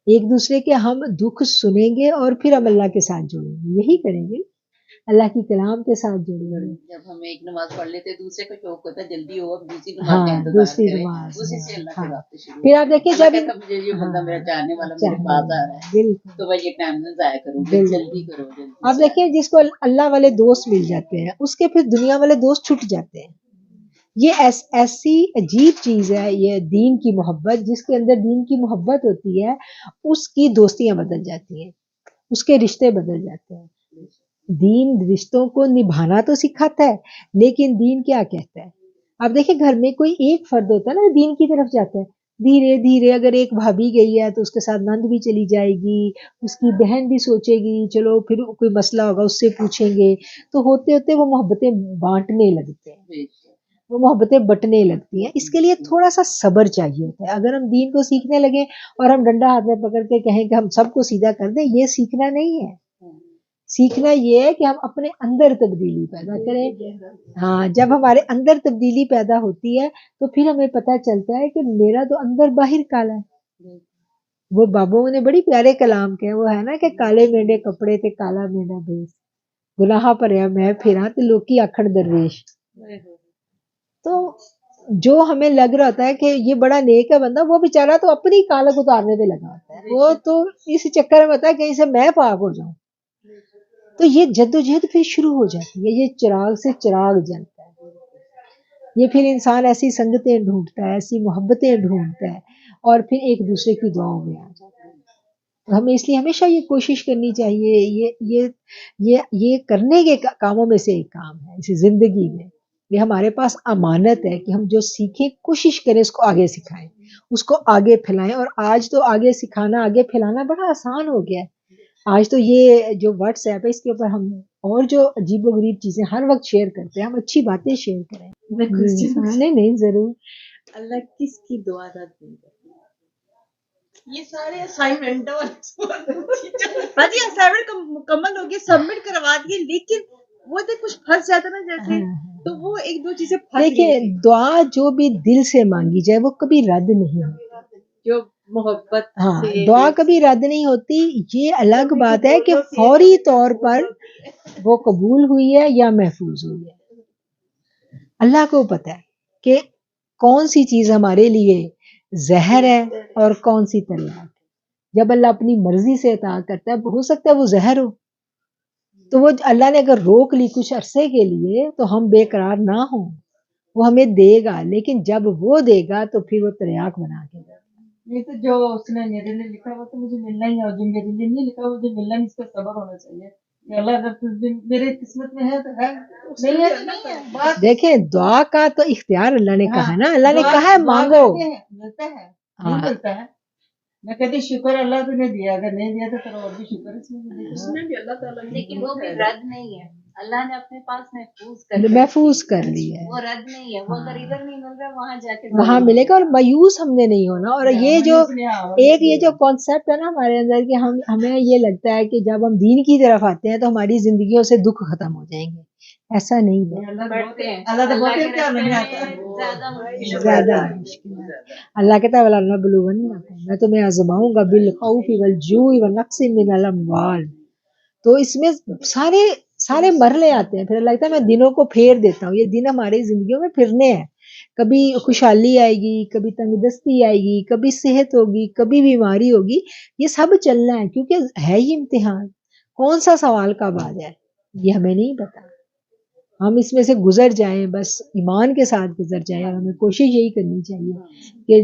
A: ایک دوسرے کے ہم دکھ سنیں گے اور پھر ہم اللہ کے ساتھ جڑیں گے. یہی کریں گے، اللہ کی کلام کے ساتھ جڑیں گے.
C: جب ہم ایک نماز پڑھ لیتے دوسرے کو شوق ہوتا ہے جلدی ہو اب دوسری نماز کا
A: ہاں
C: انتظار
A: دوسری
C: کریں،
A: نماز.
C: اسی سے اللہ کے رابطے شروع.
A: پھر آپ دیکھیں
C: اللہ
A: جب
C: کہتا مجھے یہ بندہ میرا چاہنے والا میرے پاس آ رہا ہے
A: بالکل
C: تو میں یہ ٹائم نہ ضائع کروں گی، جلدی کرو جلدی.
A: آپ دیکھیں جس کو اللہ والے دوست مل جاتے ہیں اس کے پھر دنیا والے دوست چھٹ جاتے ہیں. یہ ایسی عجیب چیز ہے یہ دین کی محبت. جس کے اندر دین کی محبت ہوتی ہے اس کی دوستیاں بدل جاتی ہیں، اس کے رشتے بدل جاتے ہیں. دین رشتوں کو نبھانا تو سکھاتا ہے، لیکن دین کیا کہتا ہے؟ آپ دیکھیں گھر میں کوئی ایک فرد ہوتا ہے نا دین کی طرف جاتا ہے، دھیرے دھیرے اگر ایک بھابھی گئی ہے تو اس کے ساتھ نند بھی چلی جائے گی، اس کی بہن بھی سوچے گی چلو پھر کوئی مسئلہ ہوگا اس سے پوچھیں گے. تو ہوتے ہوتے وہ محبتیں بانٹنے لگتے ہیں، وہ محبتیں بٹنے لگتی ہیں. اس کے لیے تھوڑا سا صبر چاہیے ہوتا ہے. اگر ہم دین کو سیکھنے لگیں اور ہم ڈنڈا ہاتھ میں پکڑ کے کہیں کہ ہم سب کو سیدھا کر دیں، یہ سیکھنا نہیں ہے. سیکھنا یہ ہے کہ ہم اپنے اندر تبدیلی پیدا کریں. ہاں جب ہمارے اندر تبدیلی پیدا ہوتی ہے تو پھر ہمیں پتہ چلتا ہے کہ میرا تو اندر باہر کالا ہے. وہ بابوں نے بڑی پیارے کلام کہے، وہ ہے نا کہ کالے میڈے کپڑے تے کالا میڈا بیس، گناہ پریا میں پھیرا تے لوکی آکھڑ درویش. تو جو ہمیں لگ رہا ہوتا ہے کہ یہ بڑا نیک ہے بندہ، وہ بیچارہ تو اپنی کالک اتارنے پہ لگا ہوتا ہے. وہ تو اس چکر میں ہوتا ہے کہیں سے میں پاک ہو جاؤں. تو یہ جد و جہد پھر شروع ہو جاتی ہے. یہ چراغ سے چراغ جلتا ہے. یہ پھر انسان ایسی سنگتیں ڈھونڈتا ہے، ایسی محبتیں ڈھونڈتا ہے، اور پھر ایک دوسرے کی دعاؤں میں آ جاتا ہے. ہمیں اس لیے ہمیشہ یہ کوشش کرنی چاہیے، یہ کرنے کے کاموں میں سے ایک کام ہے اسی زندگی میں. یہ ہمارے پاس امانت ہے کہ ہم جو سیکھیں کوشش کریں اس کو آگے سکھائیں، اس کو آگے پھیلائیں. اور آج تو آگے سکھانا آگے پھیلانا بڑا آسان ہو گیا ہے. آج تو یہ جو واٹس ایپ ہے اس کے اوپر ہم اور جو عجیب و غریب چیزیں ہر وقت شیئر کرتے ہیں، ہم اچھی باتیں شیئر کریں.
E: میں question
A: نہیں ضرور.
C: اللہ کس کی دعا رد نہیں کرتا؟
E: یہ سارے اسائنمنٹ ہاں جی اسائنمنٹ مکمل ہو گیا، سبمٹ کروا دیے، لیکن وہ تو کچھ پھنس جاتا نا جیسے، تو وہ ایک دو چیزیں پھنس گئی.
A: دیکھیں دعا جو بھی دل سے مانگی جائے وہ کبھی رد نہیں ہوتی.
C: جو محبت
A: ہاں
C: سے
A: دعا کبھی رد نہیں ہوتی. یہ الگ بات ہے کہ فوری طور پر وہ قبول ہوئی ہے یا محفوظ ہوئی ہے. اللہ کو پتہ ہے کہ کون سی چیز ہمارے لیے زہر ہے اور کون سی تلوار. جب اللہ اپنی مرضی سے عطا کرتا ہے ہو سکتا ہے وہ زہر ہو، تو وہ اللہ نے اگر روک لی کچھ عرصے کے لیے تو ہم بے قرار نہ ہوں. وہ ہمیں دے گا، لیکن جب وہ دے گا تو پھر وہ تریاک بنا کے دے گا.
B: یہ تو جو اس نے میرے لیے لکھا وہ تو مجھے ملنا ہی ہے، اور جو میرے لیے نہیں لکھا مجھے ملنا نہیں. اس کا صبر ہونا چاہیے کہ اللہ اگر میرے قسمت میں ہے تو ہے، نہیں ہے تو نہیں ہے. بات
A: دیکھیں دعا کا تو اختیار اللہ نے کہا نا، اللہ نے کہا ہے مانگو.
B: ملتا ہے نہیں ملتا ہے. میں کہتی شکر اللہ تو نے دیا، اگر نہیں دیا تو پھر اور بھی شکر اس میں بھی اللہ تعالیٰ نے.
C: لیکن وہ بھی رد نہیں ہے، اللہ نے اپنے پاس
A: محفوظ کر لی ہے.
C: وہ رد نہیں ہے. وہ اگر ادھر نہیں مل رہا وہاں جا کے
A: وہاں ملے گا. اور مایوس ہم نے نہیں ہونا. اور یہ جو ایک یہ جو کانسیپٹ ہے نا ہمارے اندر کہ ہمیں یہ لگتا ہے کہ جب ہم دین کی طرف آتے ہیں تو ہماری زندگیوں سے دکھ ختم ہو جائیں گے، ایسا نہیں ہے. زیادہ مشکل ہے. اللہ کہتا ہے وَلَنَبْلُوَنَّكُمْ، میں تمہیں آزماؤں گا بالخوف والجوع ونقص من الاموال. تو اس میں سارے مرحلے آتے ہیں. پھر اللہ کہتا ہے میں دنوں کو پھیر دیتا ہوں. یہ دن ہماری زندگیوں میں پھرنے ہیں. کبھی خوشحالی آئے گی، کبھی تنگ دستی آئے گی، کبھی صحت ہوگی، کبھی بیماری ہوگی. یہ سب چلنا ہے کیونکہ ہے ہی امتحان. کون سا سوال کب آ جائے یہ ہمیں نہیں پتا. ہم اس میں سے گزر جائیں، بس ایمان کے ساتھ گزر جائیں. اور ہمیں کوشش یہی کرنی چاہیے کہ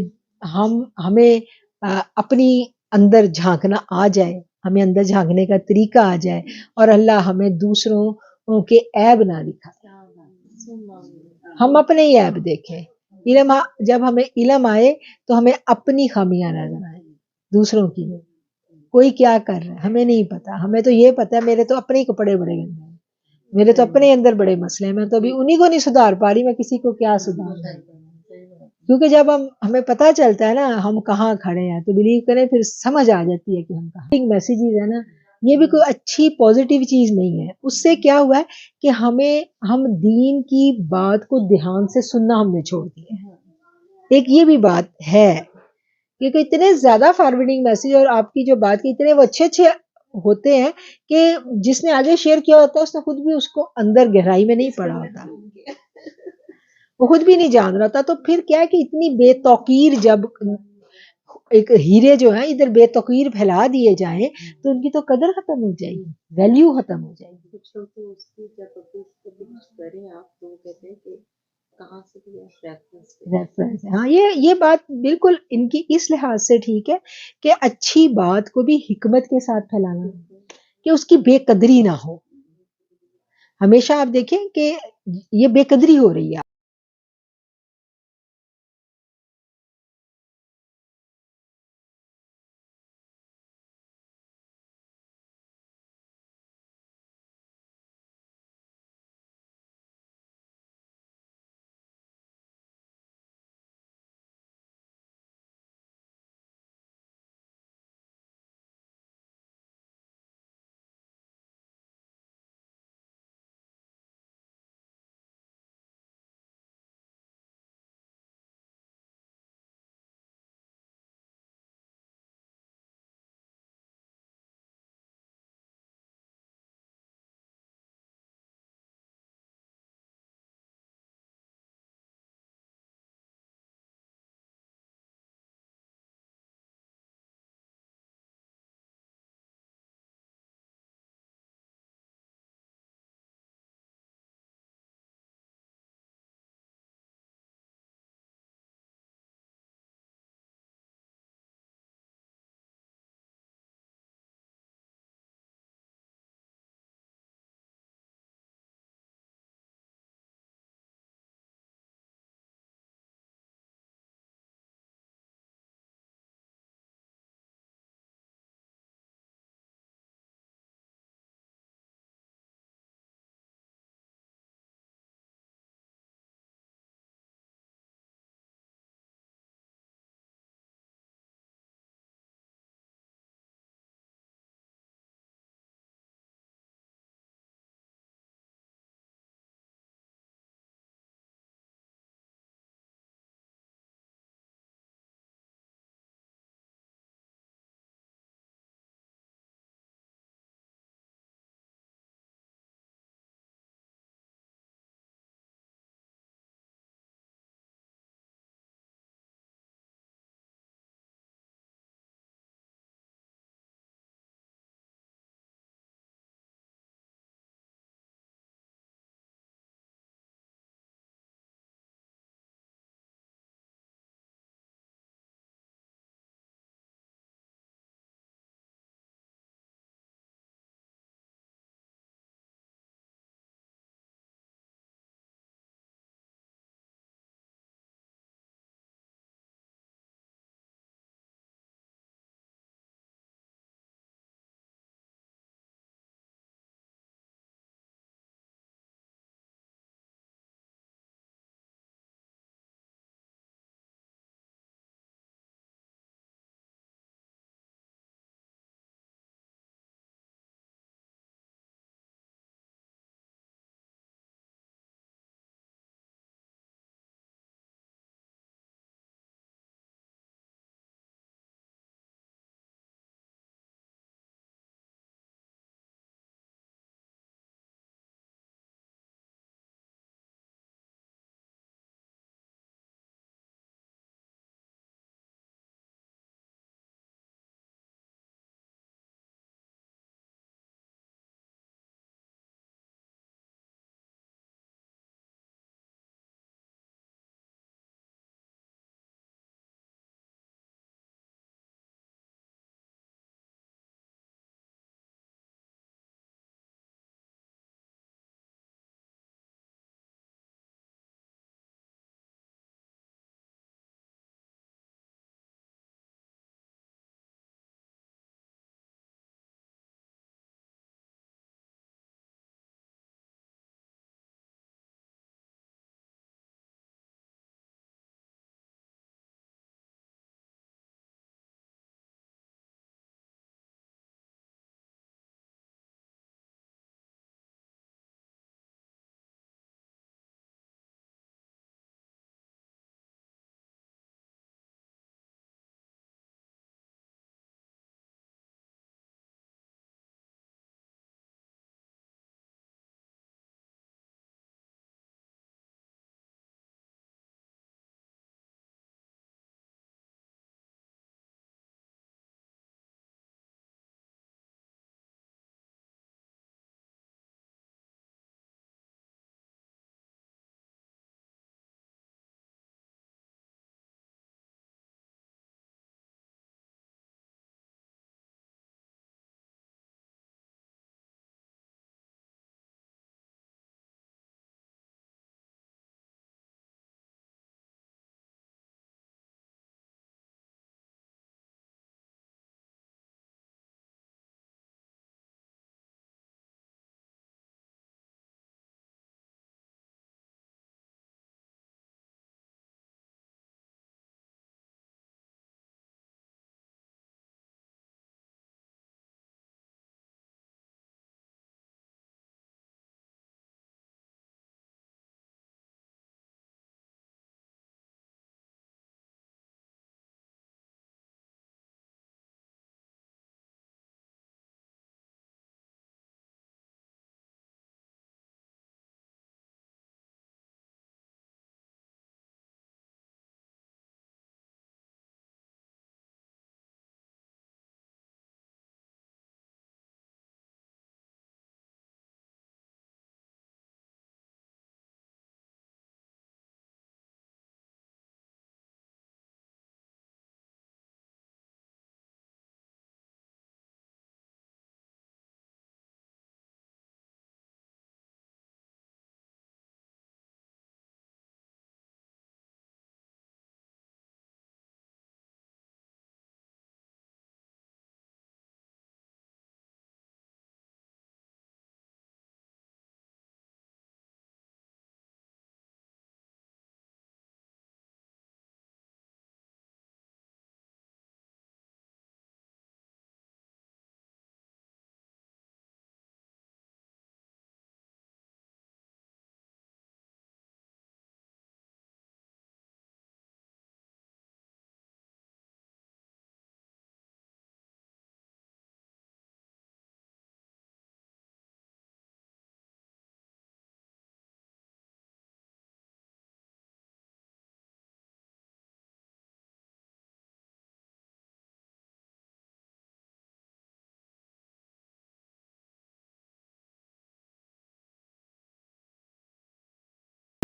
A: ہمیں اپنی اندر جھانکنا آ جائے، ہمیں اندر جھانکنے کا طریقہ آ جائے، اور اللہ ہمیں دوسروں کے عیب نہ دکھائے. ہم اپنے ہی عیب دیکھیں. جب ہمیں علم آئے تو ہمیں اپنی خامیاں نظر آئیں، دوسروں کی نہیں. کوئی کیا کر رہا ہے ہمیں نہیں پتا. ہمیں تو یہ پتا ہے میرے تو اپنے ہی کپڑے بڑے گندے ہیں، میرے تو اپنے اندر بڑے مسئلے ہیں. میں تو ابھی انہی کو نہیں سدھار پا رہی، میں کسی کو کیا سدھار رہی. کیونکہ جب ہمیں پتہ چلتا ہے نا ہم کہاں کھڑے ہیں تو بلیو کریں پھر سمجھ آ جاتی ہے کہ ہم کہاں. میسیجز ہے نا یہ بھی کوئی اچھی پازیٹیو چیز نہیں ہے. اس سے کیا ہوا ہے کہ ہم دین کی بات کو دھیان سے سننا ہم نے چھوڑ دیا. ایک یہ بھی بات ہے کیونکہ اتنے زیادہ فارورڈنگ میسیج اور آپ کی جو بات کی اتنے وہ اچھے ہوتے ہیں کہ جس نے آگے شیئر کیا ہوتا ہے اس نے خود بھی اس کو اندر گہرائی میں نہیں پڑھا ہوتا، وہ خود بھی نہیں جان رہا تھا. تو پھر کیا ہے کہ اتنی بے توقیر جب ایک ہیرے جو ہیں ادھر بے توقیر پھیلا دیے جائیں تو ان کی تو قدر ختم ہو جائے گی، ویلیو ختم ہو جائے گی.
C: کچھ لوگ تو اس کی جب کچھ کریں آپ تو کہتے ہیں کہ کہاں سے بھی
A: ریفرنس. ہاں یہ بات بالکل ان کی اس لحاظ سے ٹھیک ہے کہ اچھی بات کو بھی حکمت کے ساتھ پھیلانا، کہ اس کی بے قدری نہ ہو. ہمیشہ آپ دیکھیں کہ یہ بے قدری ہو رہی ہے.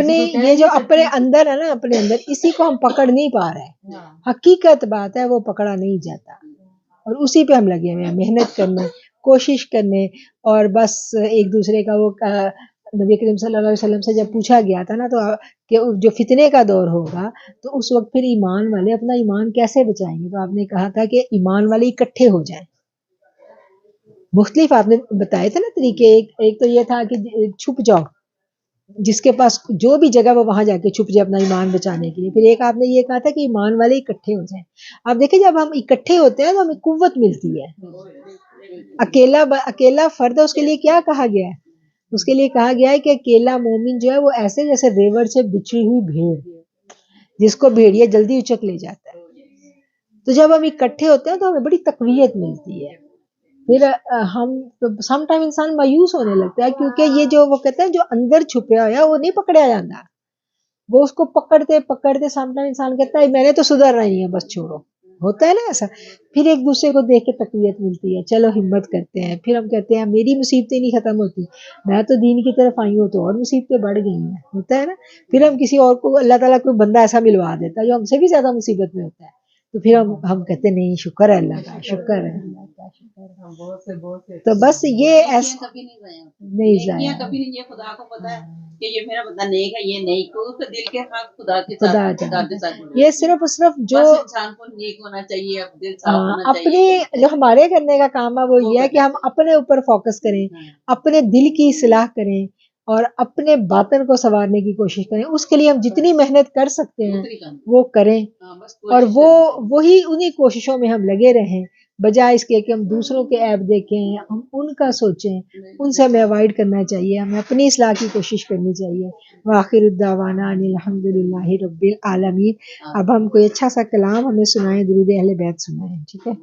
A: اپنے یہ جو اپنے اندر ہے نا، اپنے اندر اسی کو ہم پکڑ نہیں پا رہے ہیں. حقیقت بات ہے وہ پکڑا نہیں جاتا، اور اسی پہ ہم لگے ہوئے ہیں محنت کرنے، کوشش کرنے. اور بس ایک دوسرے کا وہ نبی کریم صلی اللہ علیہ وسلم سے جب پوچھا گیا تھا نا تو کہ جو فتنے کا دور ہوگا تو اس وقت پھر ایمان والے اپنا ایمان کیسے بچائیں گے، تو آپ نے کہا تھا کہ ایمان والے اکٹھے ہو جائیں. مختلف آپ نے بتائے تھے نا طریقے. ایک تو یہ تھا کہ چھپ جاؤ، جس کے پاس جو بھی جگہ وہ وہاں جا کے چھپ جائے اپنا ایمان بچانے کے لیے. پھر ایک آپ نے یہ کہا تھا کہ ایمان والے اکٹھے ہو جائیں. آپ دیکھیں جب ہم اکٹھے ہوتے ہیں تو ہمیں قوت ملتی ہے. اکیلا فرد ہے، اس کے لیے کیا کہا گیا ہے؟ اس کے لیے کہا گیا ہے کہ اکیلا مومن جو ہے وہ ایسے جیسے ریوڑ سے بچھی ہوئی بھیڑ، جس کو بھیڑیا جلدی اچک لے جاتا ہے. تو جب ہم اکٹھے ہوتے ہیں تو ہمیں بڑی تقویت ملتی ہے. پھر ہم سم ٹائم انسان مایوس ہونے لگتا ہے، کیونکہ یہ جو وہ کہتے ہیں جو اندر چھپیا ہوا وہ نہیں پکڑا جاتا. وہ اس کو پکڑتے پکڑتے سم ٹائم انسان کہتا ہے میں نے تو سدھرنا ہی ہے، بس چھوڑو. ہوتا ہے نا ایسا. پھر ایک دوسرے کو دیکھ کے تقویت ملتی ہے، چلو ہمت کرتے ہیں. پھر ہم کہتے ہیں میری مصیبتیں نہیں ختم ہوتی، میں تو دین کی طرف آئی ہوں تو اور مصیبتیں بڑھ گئی ہیں. ہوتا ہے نا. پھر ہم کسی اور کو اللہ تعالیٰ کوئی بندہ ایسا ملوا دیتا ہے جو ہم سے بھی زیادہ مصیبت میں ہوتا ہے، تو پھر ہم کہتے ہیں نہیں شکر ہے اللہ کا، شکر ہے اللہ کا، شکر ہے.
B: بہت سے
A: تو بس یہ ایسا
E: کبھی نہیں ضائع ہوتی.
A: نہیں ضائع
E: نیکیاں کبھی نہیں، یہ خدا کو پتا ہے کہ یہ میرا بندہ نیک ہے، یہ نیک کو دل کے حق خدا کے
A: خدا
E: ساتھ
A: جانتا
E: کے ساتھ
A: ہے.
E: جڑے.
A: یہ صرف اور صرف جو
E: بس انسان کو نیک ہونا چاہیے، دل صاف ہونا
A: اپنے
E: چاہیے.
A: جو ہمارے کرنے کا کام ہے وہ یہ ہے کہ ہم اپنے اوپر فوکس کریں، اپنے دل کی اصلاح کریں اور اپنے باطن کو سنوارنے کی کوشش کریں. اس کے لیے ہم جتنی محنت کر سکتے ہیں وہ کریں، اور وہی انہی کوششوں میں ہم لگے رہیں، بجائے اس کے کہ ہم دوسروں کے عیب دیکھیں، ہم ان کا سوچیں. ان سے ہمیں اوائڈ کرنا چاہیے، ہمیں اپنی اصلاح کی کوشش کرنی چاہیے. وآخر الدعوانا ان الحمد للہ رب العالمین. اب ہم کوئی اچھا سا کلام ہمیں سنائیں، درود اہل بیت سنائیں. ٹھیک ہے.